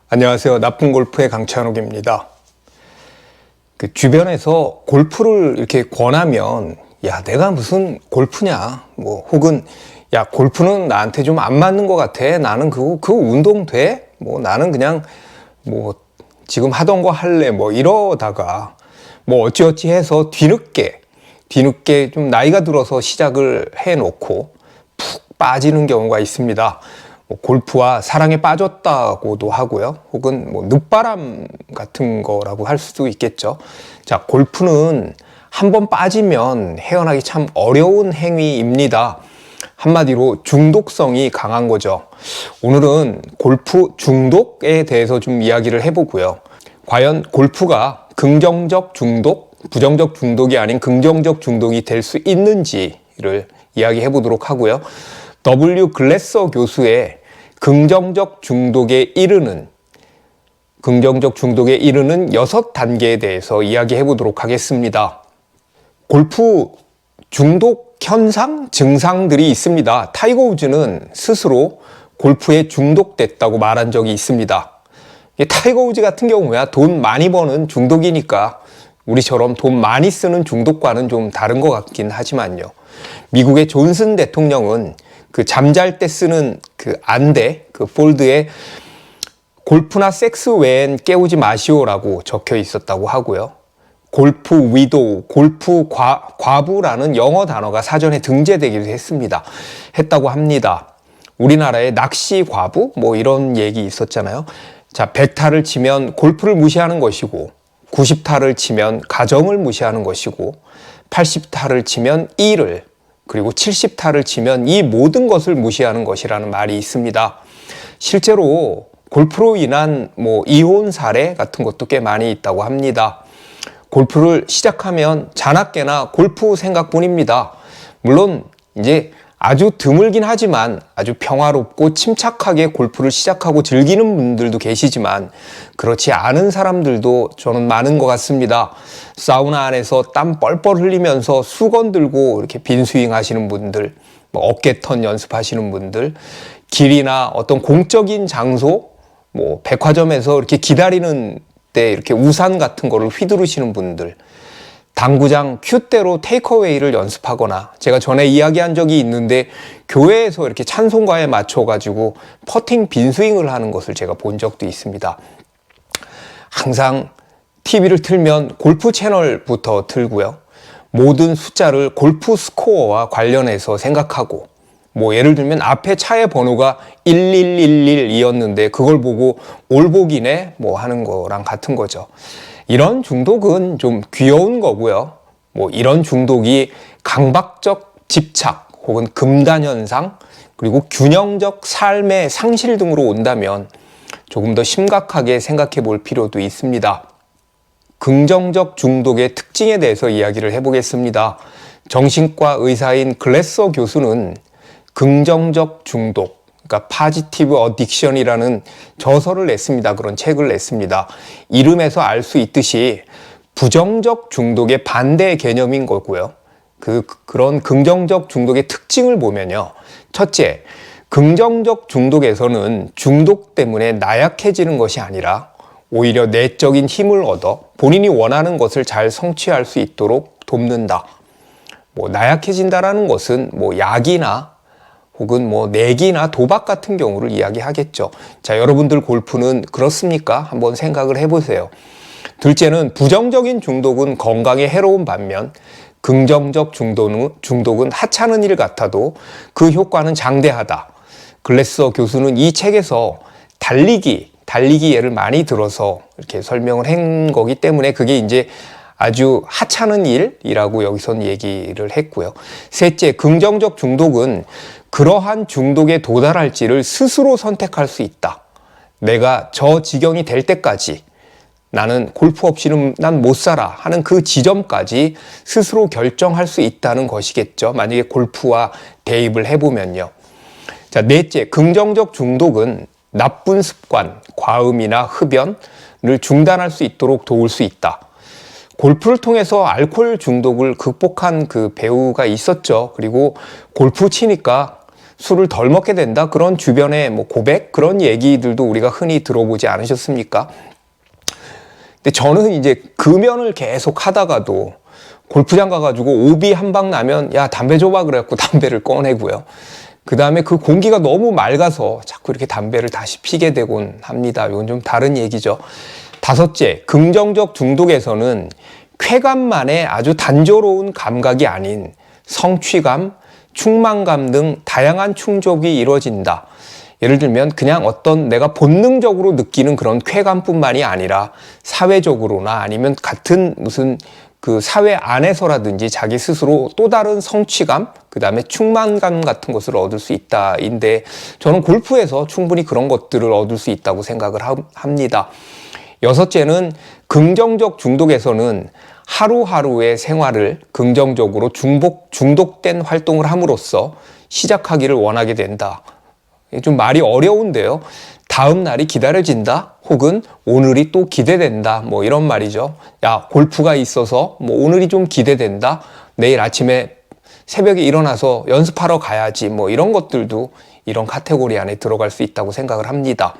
안녕하세요. 나쁜 골프의 강찬욱입니다. 주변에서 골프를 이렇게 권하면 야, 내가 무슨 골프냐, 혹은 야, 골프는 나한테 좀 안 맞는 것 같아. 나는 그거 운동 돼? 나는 그냥 지금 하던 거 할래. 이러다가 어찌어찌 해서 뒤늦게 좀 나이가 들어서 시작을 해놓고 푹 빠지는 경우가 있습니다. 골프와 사랑에 빠졌다고도 하고요. 혹은 늦바람 같은 거라고 할 수도 있겠죠. 자, 골프는 한번 빠지면 헤어나기 참 어려운 행위입니다. 한마디로 중독성이 강한 거죠. 오늘은 골프 중독에 대해서 좀 이야기를 해보고요. 과연 골프가 긍정적 중독, 부정적 중독이 아닌 긍정적 중독이 될 수 있는지를 이야기해 보도록 하고요. W. 글래서 교수의 긍정적 중독에 이르는 6단계에 대해서 이야기해 보도록 하겠습니다. 골프 중독 현상, 증상들이 있습니다. 타이거 우즈는 스스로 골프에 중독됐다고 말한 적이 있습니다. 타이거 우즈 같은 경우야 돈 많이 버는 중독이니까 우리처럼 돈 많이 쓰는 중독과는 좀 다른 것 같긴 하지만요. 미국의 존슨 대통령은 잠잘 때 쓰는 안대, 폴드에 골프나 섹스 외엔 깨우지 마시오라고 적혀 있었다고 하고요. 골프 위도우, 골프 과부라는 영어 단어가 사전에 등재되기도 했다고 합니다. 우리나라의 낚시 과부? 이런 얘기 있었잖아요. 자, 100타를 치면 골프를 무시하는 것이고, 90타를 치면 가정을 무시하는 것이고, 80타를 치면 일을, 그리고 70타를 치면 이 모든 것을 무시하는 것이라는 말이 있습니다. 실제로 골프로 인한 이혼 사례 같은 것도 꽤 많이 있다고 합니다. 골프를 시작하면 자나깨나 골프 생각뿐입니다. 물론 이제 아주 드물긴 하지만 아주 평화롭고 침착하게 골프를 시작하고 즐기는 분들도 계시지만 그렇지 않은 사람들도 저는 많은 것 같습니다. 사우나 안에서 땀 뻘뻘 흘리면서 수건 들고 이렇게 빈스윙 하시는 분들, 어깨턴 연습하시는 분들, 길이나 어떤 공적인 장소, 백화점에서 이렇게 기다리는 때 이렇게 우산 같은 거를 휘두르시는 분들, 당구장 큐대로 테이크어웨이를 연습하거나, 제가 전에 이야기한 적이 있는데 교회에서 이렇게 찬송가에 맞춰가지고 퍼팅 빈스윙을 하는 것을 제가 본 적도 있습니다. 항상 TV를 틀면 골프 채널부터 틀고요. 모든 숫자를 골프 스코어와 관련해서 생각하고, 예를 들면 앞에 차의 번호가 1111이었는데 그걸 보고 올복이네 하는 거랑 같은 거죠. 이런 중독은 좀 귀여운 거고요. 이런 중독이 강박적 집착 혹은 금단현상 그리고 균형적 삶의 상실 등으로 온다면 조금 더 심각하게 생각해 볼 필요도 있습니다. 긍정적 중독의 특징에 대해서 이야기를 해보겠습니다. 정신과 의사인 글래서 교수는 긍정적 중독, 그러니까 파지티브 어딕션이라는 저서를 냈습니다. 그런 책을 냈습니다. 이름에서 알 수 있듯이 부정적 중독의 반대 개념인 거고요. 그런 긍정적 중독의 특징을 보면요. 첫째, 긍정적 중독에서는 중독 때문에 나약해지는 것이 아니라 오히려 내적인 힘을 얻어 본인이 원하는 것을 잘 성취할 수 있도록 돕는다. 나약해진다라는 것은 약이나 혹은 내기나 도박 같은 경우를 이야기하겠죠. 자, 여러분들 골프는 그렇습니까? 한번 생각을 해보세요. 둘째는 부정적인 중독은 건강에 해로운 반면 긍정적 중독은 하찮은 일 같아도 그 효과는 장대하다. 글래서 교수는 이 책에서 달리기 예를 많이 들어서 이렇게 설명을 한 거기 때문에 그게 이제 아주 하찮은 일이라고 여기선 얘기를 했고요. 셋째, 긍정적 중독은 그러한 중독에 도달할지를 스스로 선택할 수 있다. 내가 저 지경이 될 때까지 나는 골프 없이는 난 못 살아 하는 그 지점까지 스스로 결정할 수 있다는 것이겠죠. 만약에 골프와 대입을 해보면요. 자, 넷째, 긍정적 중독은 나쁜 습관, 과음이나 흡연을 중단할 수 있도록 도울 수 있다. 골프를 통해서 알코올 중독을 극복한 그 배우가 있었죠. 그리고 골프 치니까 술을 덜 먹게 된다. 그런 주변의 뭐 고백, 그런 얘기들도 우리가 흔히 들어보지 않으셨습니까? 근데 저는 이제 금연을 계속 하다가도 골프장 가가지고 오비 한 방 나면 야, 담배 줘봐 그래갖고 담배를 꺼내고요. 그 다음에 그 공기가 너무 맑아서 자꾸 이렇게 담배를 다시 피게 되곤 합니다. 이건 좀 다른 얘기죠. 다섯째, 긍정적 중독에서는 쾌감만의 아주 단조로운 감각이 아닌 성취감, 충만감 등 다양한 충족이 이루어진다. 예를 들면 그냥 어떤 내가 본능적으로 느끼는 그런 쾌감뿐만이 아니라 사회적으로나 아니면 같은 무슨 그 사회 안에서라든지 자기 스스로 또 다른 성취감, 그 다음에 충만감 같은 것을 얻을 수 있다인데 저는 골프에서 충분히 그런 것들을 얻을 수 있다고 생각을 합니다. 여섯째는 긍정적 중독에서는 하루하루의 생활을 긍정적으로 중독된 활동을 함으로써 시작하기를 원하게 된다. 좀 말이 어려운데요. 다음 날이 기다려진다 혹은 오늘이 또 기대된다 뭐 이런 말이죠. 야, 골프가 있어서 뭐 오늘이 좀 기대된다, 내일 아침에 새벽에 일어나서 연습하러 가야지 뭐 이런 것들도 이런 카테고리 안에 들어갈 수 있다고 생각을 합니다.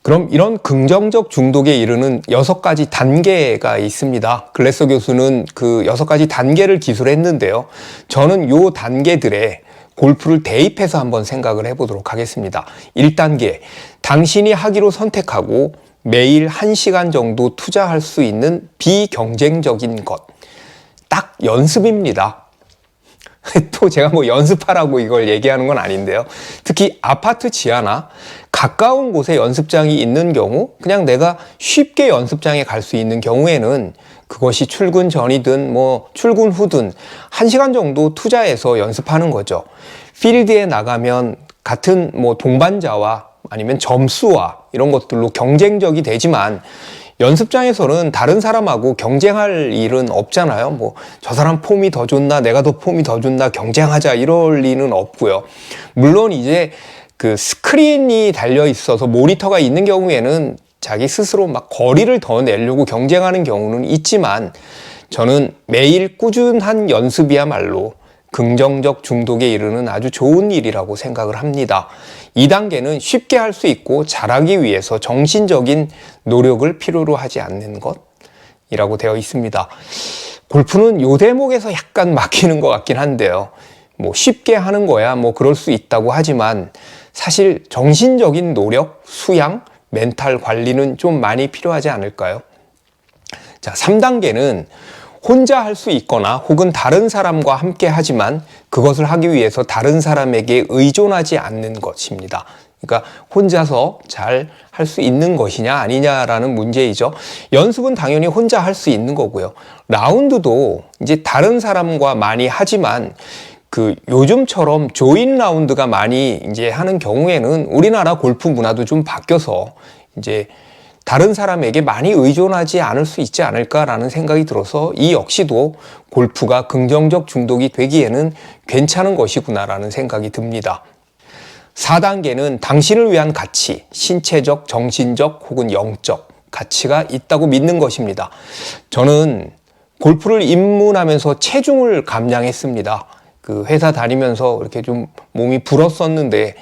그럼 이런 긍정적 중독에 이르는 6가지 단계가 있습니다. 글래서 교수는 그 6가지 단계를 기술했는데요. 저는 요 단계들에 골프를 대입해서 한번 생각을 해보도록 하겠습니다. 1단계, 당신이 하기로 선택하고 매일 1시간 정도 투자할 수 있는 비경쟁적인 것. 딱 연습입니다. 또 제가 뭐 연습하라고 이걸 얘기하는 건 아닌데요. 특히 아파트 지하나 가까운 곳에 연습장이 있는 경우, 그냥 내가 쉽게 연습장에 갈 수 있는 경우에는 그것이 출근 전이든 뭐 출근 후든 1시간 정도 투자해서 연습하는 거죠. 필드에 나가면 같은 뭐 동반자와 아니면 점수와 이런 것들로 경쟁적이 되지만 연습장에서는 다른 사람하고 경쟁할 일은 없잖아요. 뭐 저 사람 폼이 더 좋나, 내가 더 폼이 더 좋나 경쟁하자 이럴 리는 없고요. 물론 이제 그 스크린이 달려 있어서 모니터가 있는 경우에는 자기 스스로 막 거리를 더 내려고 경쟁하는 경우는 있지만 저는 매일 꾸준한 연습이야말로 긍정적 중독에 이르는 아주 좋은 일이라고 생각을 합니다. 2단계는 쉽게 할 수 있고 잘하기 위해서 정신적인 노력을 필요로 하지 않는 것이라고 되어 있습니다. 골프는 요 대목에서 약간 막히는 것 같긴 한데요. 뭐 쉽게 하는 거야 뭐 그럴 수 있다고 하지만 사실 정신적인 노력, 수양, 멘탈 관리는 좀 많이 필요하지 않을까요? 자, 3단계는 혼자 할 수 있거나 혹은 다른 사람과 함께 하지만 그것을 하기 위해서 다른 사람에게 의존하지 않는 것입니다. 그러니까 혼자서 잘 할 수 있는 것이냐 아니냐라는 문제이죠. 연습은 당연히 혼자 할 수 있는 거고요. 라운드도 이제 다른 사람과 많이 하지만 그 요즘처럼 조인 라운드가 많이 이제 하는 경우에는 우리나라 골프 문화도 좀 바뀌어서 이제 다른 사람에게 많이 의존하지 않을 수 있지 않을까라는 생각이 들어서 이 역시도 골프가 긍정적 중독이 되기에는 괜찮은 것이구나라는 생각이 듭니다. 4단계는 당신을 위한 가치, 신체적, 정신적 혹은 영적 가치가 있다고 믿는 것입니다. 저는 골프를 입문하면서 체중을 감량했습니다. 그 회사 다니면서 이렇게 좀 몸이 불었었는데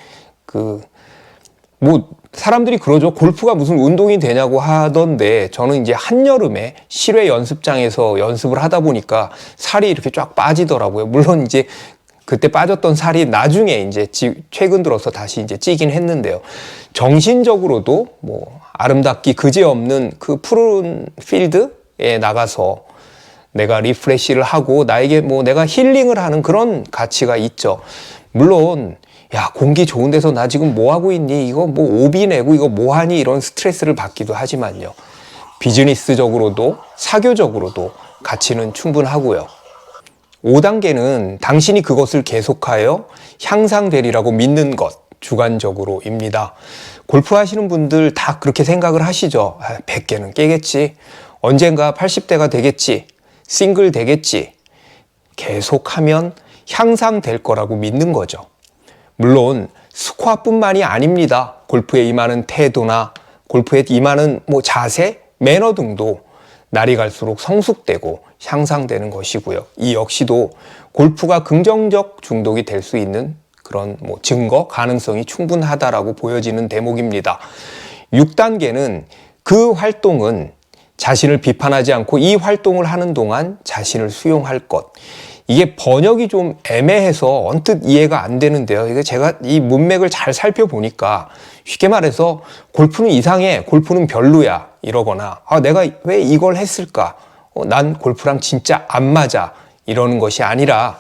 뭐 사람들이 그러죠. 골프가 무슨 운동이 되냐고 하던데 저는 이제 한여름에 실외 연습장에서 연습을 하다 보니까 살이 이렇게 쫙 빠지더라고요. 물론 이제 그때 빠졌던 살이 나중에 이제 최근 들어서 다시 이제 찌긴 했는데요. 정신적으로도 뭐 아름답기 그지없는 그 푸른 필드에 나가서 내가 리프레시를 하고 나에게 뭐 내가 힐링을 하는 그런 가치가 있죠. 물론 야, 공기 좋은 데서 나 지금 뭐 하고 있니? 이거 뭐 오비 내고 이거 뭐 하니? 이런 스트레스를 받기도 하지만요. 비즈니스적으로도 사교적으로도 가치는 충분하고요. 5단계는 당신이 그것을 계속하여 향상되리라고 믿는 것, 주관적으로입니다. 골프 하시는 분들 다 그렇게 생각을 하시죠. 100개는 깨겠지. 언젠가 80대가 되겠지. 싱글 되겠지. 계속하면 향상될 거라고 믿는 거죠. 물론 스코어뿐만이 아닙니다. 골프에 임하는 태도나 골프에 임하는 뭐 자세, 매너 등도 날이 갈수록 성숙되고 향상되는 것이고요. 이 역시도 골프가 긍정적 중독이 될 수 있는 그런 증거, 가능성이 충분하다라고 보여지는 대목입니다. 6단계는 그 활동은 자신을 비판하지 않고 이 활동을 하는 동안 자신을 수용할 것. 이게 번역이 좀 애매해서 언뜻 이해가 안 되는데요. 이게 제가 이 문맥을 잘 살펴보니까 쉽게 말해서 골프는 이상해, 골프는 별로야 이러거나 내가 왜 이걸 했을까? 난 골프랑 진짜 안 맞아 이러는 것이 아니라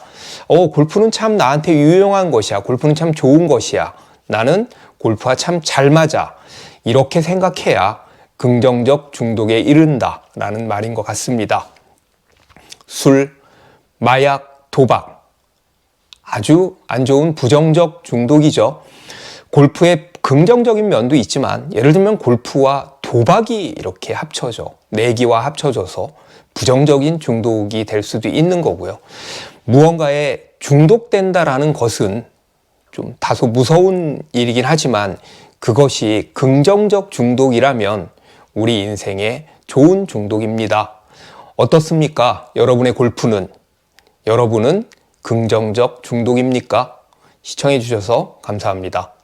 골프는 참 나한테 유용한 것이야. 골프는 참 좋은 것이야. 나는 골프와 참 잘 맞아. 이렇게 생각해야 긍정적 중독에 이른다라는 말인 것 같습니다. 술, 마약, 도박. 아주 안 좋은 부정적 중독이죠. 골프의 긍정적인 면도 있지만 예를 들면 골프와 도박이 이렇게 합쳐져, 내기와 합쳐져서 부정적인 중독이 될 수도 있는 거고요. 무언가에 중독된다라는 것은 좀 다소 무서운 일이긴 하지만 그것이 긍정적 중독이라면 우리 인생에 좋은 중독입니다. 어떻습니까? 여러분의 골프는? 여러분은 긍정적 중독입니까? 시청해 주셔서 감사합니다.